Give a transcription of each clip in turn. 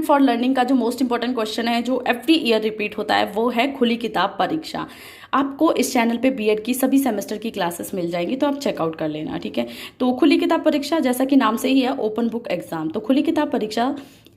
For learning का जो most important question है जो एवरी ईयर रिपीट होता है वो है खुली किताब परीक्षा। आपको इस चैनल पे बीएड की सभी सेमेस्टर की क्लासेस मिल जाएंगी, तो आप चेकआउट कर लेना, ठीक है। तो खुली किताब परीक्षा जैसा कि नाम से ही है ओपन बुक एग्जाम। तो खुली किताब परीक्षा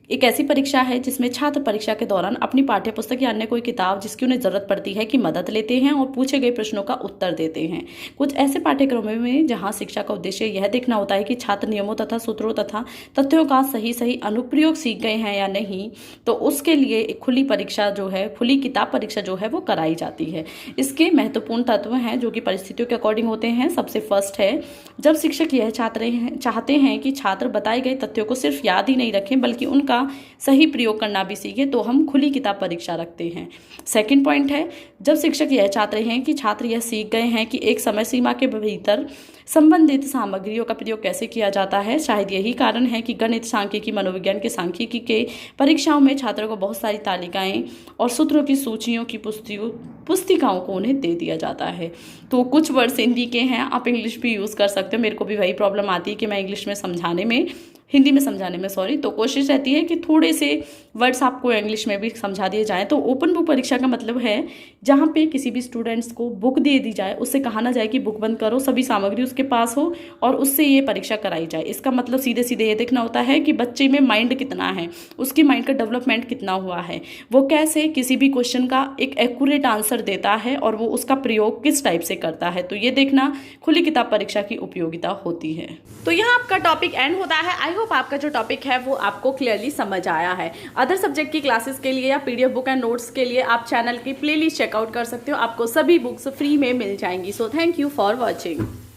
एक ऐसी परीक्षा है जिसमें छात्र परीक्षा के दौरान अपनी पाठ्य पुस्तक या अन्य कोई किताब जिसकी उन्हें जरूरत पड़ती है की मदद लेते हैं और पूछे गए प्रश्नों का उत्तर देते हैं। कुछ ऐसे पाठ्यक्रमों में जहां शिक्षा का उद्देश्य यह देखना होता है कि छात्र नियमों तथा सूत्रों तथा तथ्यों का सही अनुप्रयोग सीख गए हैं या नहीं, तो उसके लिए एक खुली परीक्षा जो है, खुली किताब परीक्षा जो है वो कराई जाती है। इसके महत्वपूर्ण तत्व हैं जो कि परिस्थितियों के अकॉर्डिंग होते हैं। सबसे फर्स्ट है, जब शिक्षक यह चाहते हैं कि छात्र बताए गए तथ्यों को सिर्फ याद ही नहीं रखें बल्कि उनका सही प्रयोग करना भी सीखे, तो हम खुली किताब परीक्षा रखते हैं। सेकंड पॉइंट है, जब शिक्षक यह चाहते हैं कि छात्र यह सीख गए हैं कि एक समय सीमा के भीतर संबंधित सामग्रियों का प्रयोग कैसे किया जाता है। शायद यही कारण है कि गणित, सांख्यिकी, मनोविज्ञान के सांख्यिकी के परीक्षाओं में छात्रों को बहुत सारी तालिकाएं और सूत्रों की सूचियों की पुस्तिकाओं को उन्हें दे दिया जाता है। तो कुछ वर्ड्स हिंदी के हैं, आप इंग्लिश भी यूज़ कर सकते हो। मेरे को भी वही प्रॉब्लम आती है कि मैं इंग्लिश में समझाने में, हिंदी में समझाने में तो कोशिश रहती है कि थोड़े से वर्ड्स आपको इंग्लिश में भी समझा दिए जाएं। तो ओपन बुक परीक्षा का मतलब है जहाँ पे किसी भी स्टूडेंट्स को बुक दे दी जाए, उससे कहा ना जाए कि बुक बंद करो, सभी सामग्री उसके पास हो और उससे ये परीक्षा कराई जाए। इसका मतलब सीधे सीधे ये देखना होता है कि बच्चे में माइंड कितना है, उसकी माइंड का डेवलपमेंट कितना हुआ है, वो कैसे किसी भी क्वेश्चन का एक एक्यूरेट आंसर देता है और वो उसका प्रयोग किस टाइप से करता है। तो ये देखना खुली किताब परीक्षा की उपयोगिता होती है। तो यहाँ आपका टॉपिक एंड होता है। आई होप आपका जो टॉपिक है वो आपको क्लियरली समझ आया है। अदर सब्जेक्ट की क्लासेस के लिए या पीडीएफ बुक एंड नोट्स के लिए आप चैनल की प्लेलिस्ट चेकआउट कर सकते हो, आपको सभी बुक्स फ्री में मिल जाएंगी। So thank you for watching.